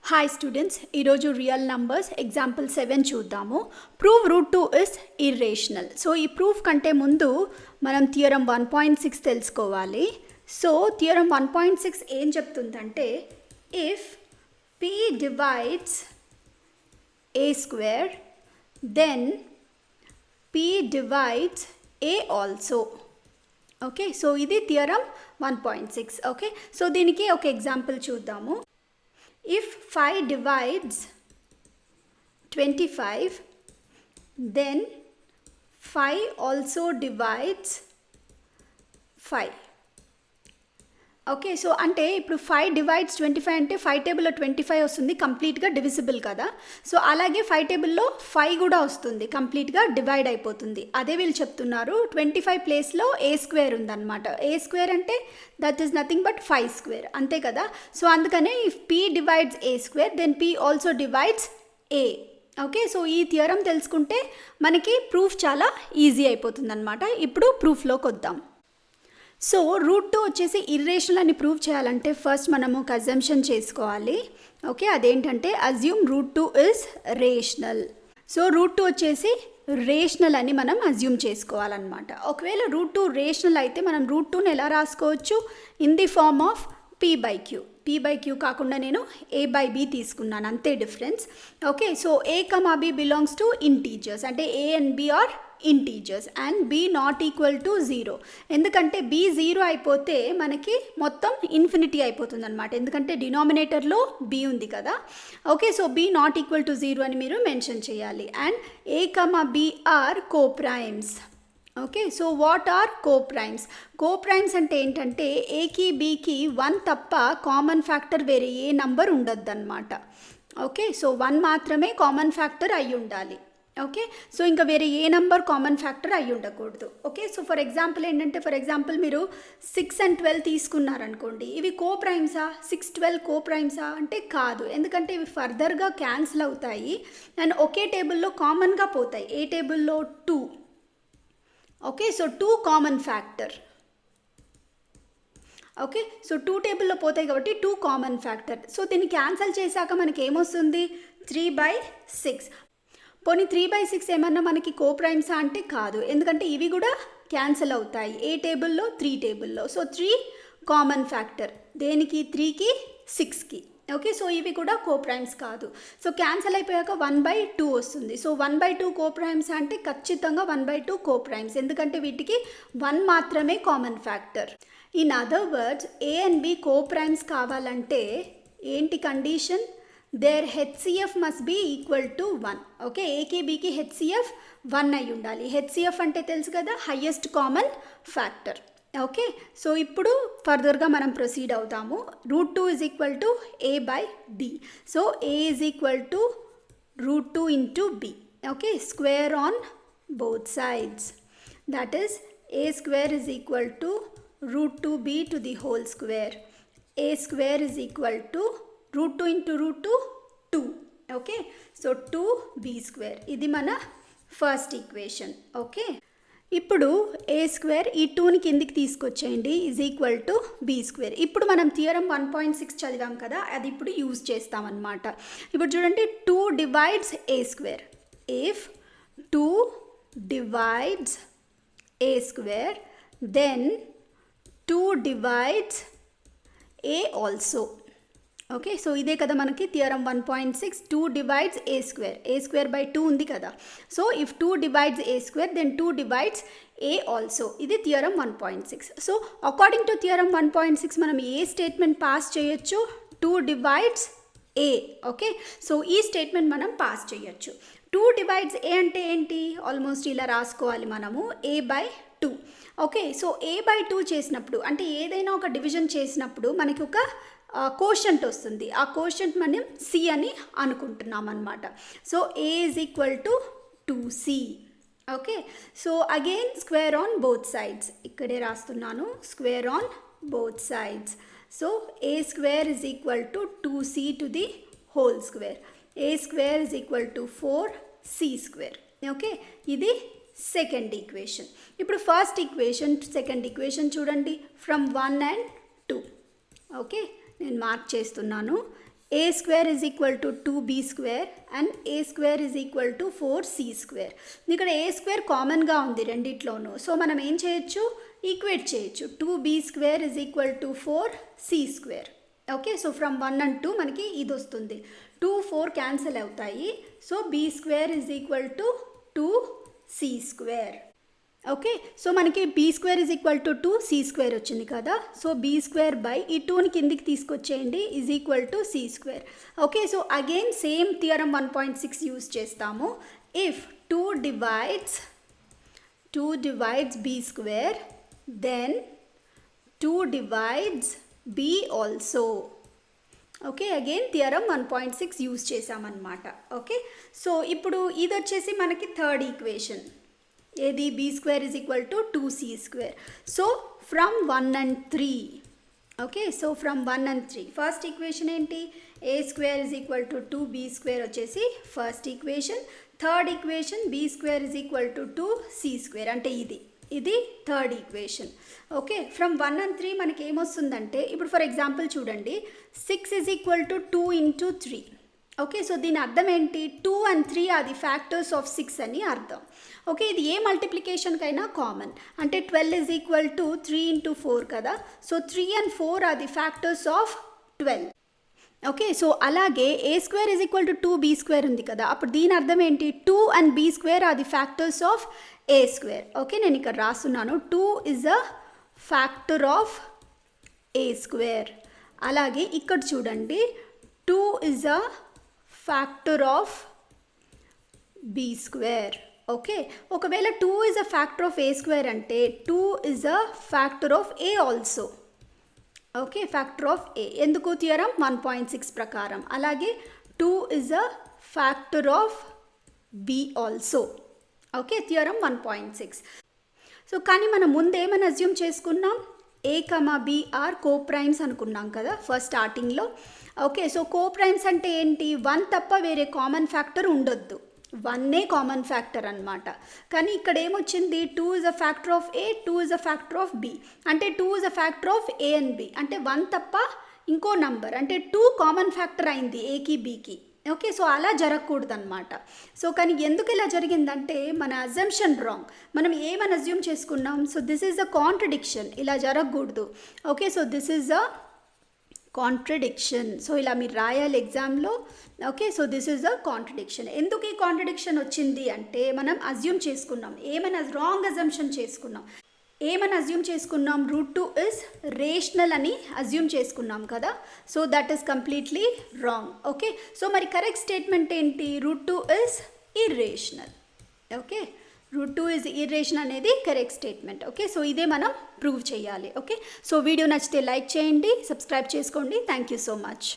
Hi students, ఈరోజు real numbers example 7 చూద్దాము. Prove root 2 is irrational. So ఈ proof కంటే ముందు మనం థియరం 1.6 తెలుసుకోవాలి. సో థియరం 1.6 ఏం చెప్తుందంటే, if p divides a square then p divides a also. Okay, so ఇది థియరం 1.6. ఓకే, సో దీనికి ఒక ఎగ్జాంపుల్ చూద్దాము. If 5 divides 25, then 5 also divides 5. Okay, so అంటే ఇప్పుడు 5 డివైడ్స్ 25 అంటే 5 టేబుల్లో 25 వస్తుంది, కంప్లీట్గా డివిజిబుల్ కదా. సో అలాగే 5 టేబుల్లో 5 కూడా వస్తుంది, కంప్లీట్గా డివైడ్ అయిపోతుంది. అదే వీళ్ళు చెప్తున్నారు 25 ప్లేస్లో ఏ స్క్వేర్ ఉందన్నమాట. ఏ స్క్వేర్ అంటే that is nothing but 5 square, అంతే కదా. సో అందుకనే if p divides A square then p also divides A. Okay, so ఈ థియరం తెలుసుకుంటే మనకి ప్రూఫ్ చాలా ఈజీ అయిపోతుంది అనమాట. ఇప్పుడు ప్రూఫ్లోకి వద్దాం. సో రూట్ 2 వచ్చేసి ఇర్రేషనల్ అని ప్రూవ్ చేయాలంటే ఫస్ట్ మనము ఒక అజంప్షన్ చేసుకోవాలి. ఓకే, అదేంటంటే assume root 2 is rational. So root 2 వచ్చేసి రేషనల్ అని మనం అజ్యూమ్ చేసుకోవాలన్నమాట. ఒకవేళ రూట్ 2 రేషనల్ అయితే మనం రూట్ 2ని ఎలా రాసుకోవచ్చు? In the form of p/q. p/q కాకుండా నేను a/b తీసుకున్నాను, అంతే difference. Okay, so a, b belongs to integers, అంటే a and b are integers and b not equal to 0. ఎందుకంటే b 0 అయిపోతే మనకి మొత్తం ఇన్ఫినిటీ అయిపోతుంది అనమాట, ఎందుకంటే డినామినేటర్లో b ఉంది కదా. Okay, so b not equal to 0 అని మీరు మెన్షన్ చేయాలి. And a, b are coprimes. Okay, so what are coprimes? Coprimes అంటే ఏంటంటే ఏకి బీకి 1 తప్ప కామన్ ఫ్యాక్టర్ వేరే ఏ నంబర్ ఉండద్దు అనమాట. ఓకే, సో 1 మాత్రమే కామన్ ఫ్యాక్టర్ అయి ఉండాలి. ఓకే, సో ఇంకా వేరే ఏ నంబర్ కామన్ ఫ్యాక్టర్ అయి ఉండకూడదు. ఓకే, సో ఫర్ ఎగ్జాంపుల్ ఏంటంటే, ఫర్ ఎగ్జాంపుల్ మీరు 6 and 12 తీసుకున్నారనుకోండి, ఇవి కోప్రైమ్సా? 6, 12 కోప్రైమ్సా అంటే కాదు, ఎందుకంటే ఇవి ఫర్దర్గా క్యాన్సిల్ అవుతాయి అండ్ ఒకే టేబుల్లో కామన్గా పోతాయి. ఏ టేబుల్లో? 2. Okay, so 2 common factor. Okay, so 2 టేబుల్లో పోతాయి కాబట్టి 2 కామన్ ఫ్యాక్టర్. సో దీన్ని క్యాన్సిల్ చేశాక మనకి ఏమొస్తుంది? 3/6. పోనీ 3/6 ఏమన్నా మనకి కోప్రైమ్సా అంటే కాదు, ఎందుకంటే ఇవి కూడా క్యాన్సిల్ అవుతాయి. ఏ టేబుల్లో? 3 టేబుల్లో. సో 3 కామన్ ఫ్యాక్టర్, దేనికి? 3కి 6కి. ఓకే, సో ఇవి కూడా కోప్రైమ్స్ కాదు. సో క్యాన్సిల్ అయిపోయాక 1/2 వస్తుంది. సో 1/2 కోప్రైమ్స్ అంటే ఖచ్చితంగా 1/2 కోప్రైమ్స్, ఎందుకంటే వీటికి 1 మాత్రమే common factor. In other words a and b coprimes కావాలంటే ఏంటి condition? Their HCF must be equal to 1. Okay, ఏకి బీకి హెచ్సిఎఫ్ 1 అయి ఉండాలి. హెచ్సిఎఫ్ అంటే తెలుసు కదా, highest common factor. Okay, so ఇప్పుడు ఫర్దర్గా మనం ప్రొసీడ్ అవుతాము. Root 2 is equal to a/b. So a is equal to root 2 into b. Okay, square on both sides, that is a square is equal to root 2b to the whole square. a square is equal to root 2 into root 2 2. Okay, so 2b square. ఇది మన first equation. Okay, ఇప్పుడు ఏ square ఈ 2ని కిందికి తీసుకొచ్చేయండి, is equal to B square. ఇప్పుడు మనం theorem 1.6 చదివాం కదా, అది ఇప్పుడు యూజ్ చేస్తామన్నమాట. ఇప్పుడు చూడండి, 2 divides A square. If 2 divides A square then 2 divides A also. Okay, so ఇదే కదా మనకి theorem 1.6. 2 divides A square. A square by 2 ఉంది కదా. So if 2 divides A square then 2 divides A also. ఇది theorem 1.6. So according to theorem 1.6 మనం ఏ statement pass చేయొచ్చు? 2 divides ఏ. Okay, so ఈ స్టేట్మెంట్ మనం పాస్ చేయొచ్చు. 2 డివైడ్స్ ఏ అంటే ఏంటి? ఆల్మోస్ట్ ఇలా రాసుకోవాలి మనము, a/2. ఓకే, సో a/2 చేసినప్పుడు అంటే ఏదైనా ఒక డివిజన్ చేసినప్పుడు మనకి ఒక కోషంట్ వస్తుంది. ఆ కోషంట్ మనం సి అని అనుకుంటున్నాం అనమాట. So A is equal to 2c. Okay, so again square on both sides, ఇక్కడే రాస్తున్నాను, square on both sides. So A square is equal to 2c to the whole square. A square is equal to 4c square. Okay, ఇది second equation. ఇప్పుడు first equation, second equation చూడండి, from 1 and 2. Okay, నేను mark చేస్తున్నాను. a square is equal to 2b square and a square is equal to 4c square. ఇక్కడ a square కామన్గా ఉంది రెండిట్లోనూ. So మనం ఏం చేయొచ్చు, ఈక్వేట్ చేయొచ్చు. 2b square is equal to 4c square. Okay, so from 1 and 2 మనకి ఇది వస్తుంది. 2, 4 క్యాన్సిల్ అవుతాయి. So b square is equal to 2c square. Okay, so మనకి b square is equal to 2c square వచ్చింది కదా. సో b square బై ఈ 2ని కిందికి తీసుకొచ్చేయండి is equal to c square. Okay, so again same theorem 1.6 use చేస్తాము. If 2 divides b square then 2 divides b also. Okay, again theorem 1.6 use చేసామన్నమాట. Okay, so ఇప్పుడు ఇది వచ్చేసి మనకి థర్డ్ ఈక్వేషన్. ఏది b square is equal to 2c square. So from 1 and 3. Okay, so from 1 and 3 first equation ఏంటి, a square is equal to 2b square వచ్చేసి first equation. Third equation b square is equal to 2c square అంటే ఇది third equation. Okay, from 1 and 3 మనకి ఏమొస్తుందంటే, ఇప్పుడు for example చూడండి, 6 is equal to 2 into 3. Okay, so దీని అర్థం ఏంటి, 2 and 3 are the factors of 6 అని అర్థం. ఓకే, ఇది ఏ మల్టిప్లికేషన్కైనా కామన్. అంటే 12 is equal to 3 into 4 కదా. సో 3 and 4 are the factors of 12. Okay, so అలాగే a square is equal to 2b square ఉంది కదా. అప్పుడు దీని అర్థం ఏంటి, 2 and b square are the factors of a square. Okay, నేను ఇక్కడ రాస్తున్నాను, 2 is a factor of a square. అలాగే ఇక్కడ చూడండి, 2 is a factor of b square. Okay, ఒకవేళ 2 is a factor of a square అంటే 2 is a factor of a also. Okay, factor of a ఎందుకు, theorem 1.6 ప్రకారం. అలాగే 2 is a factor of b also. Okay, theorem 1.6. So కానీ మనం ముందు ఏమని assume చేసుకున్నాం, a, b are coprimes అనుకున్నాం కదా ఫస్ట్ స్టార్టింగ్లో. ఓకే, సో కో ప్రైమ్స్ అంటే ఏంటి, 1 తప్ప వేరే కామన్ ఫ్యాక్టర్ ఉండొద్దు. 1ఏ కామన్ ఫ్యాక్టర్ అనమాట. కానీ ఇక్కడ ఏమొచ్చింది, 2 is a factor of a, 2 is a factor of b. అంటే 2 is a factor of a and b. అంటే 1 తప్ప ఇంకో నంబర్, అంటే 2 కామన్ ఫ్యాక్టర్ అయింది ఏకి బీకి. ఓకే, సో అలా జరగకూడదు అనమాట. సో కానీ ఎందుకు ఇలా జరిగిందంటే మన అజంప్షన్ రాంగ్. మనం ఏమని అజ్యూమ్ చేసుకున్నాం, so this is a contradiction, ఇలా జరగకూడదు. Okay, so this is a contradiction. So ఇలా మీరు రాయాలి ఎగ్జామ్లో. Okay, so this is a contradiction. ఎందుకు ఈ కాంట్రడిక్షన్ వచ్చింది అంటే మనం అజ్యూమ్ చేసుకున్నాం, ఏమైనా రాంగ్ అజంప్షన్ చేసుకున్నాం. ఏమని అజ్యూమ్ చేసుకున్నాం, √2 is రేషనల్ అని అజ్యూమ్ చేసుకున్నాం కదా. So that is completely wrong. Okay, so మరి కరెక్ట్ స్టేట్మెంట్ ఏంటి, √2 is irrational. Okay, √2 is irrational అనేది కరెక్ట్ స్టేట్మెంట్. ఓకే, సో ఇదే మనం ప్రూవ్ చేయాలి. ఓకే, సో వీడియో నచ్చితే లైక్ చేయండి, సబ్స్క్రైబ్ చేసుకోండి. Thank you so much.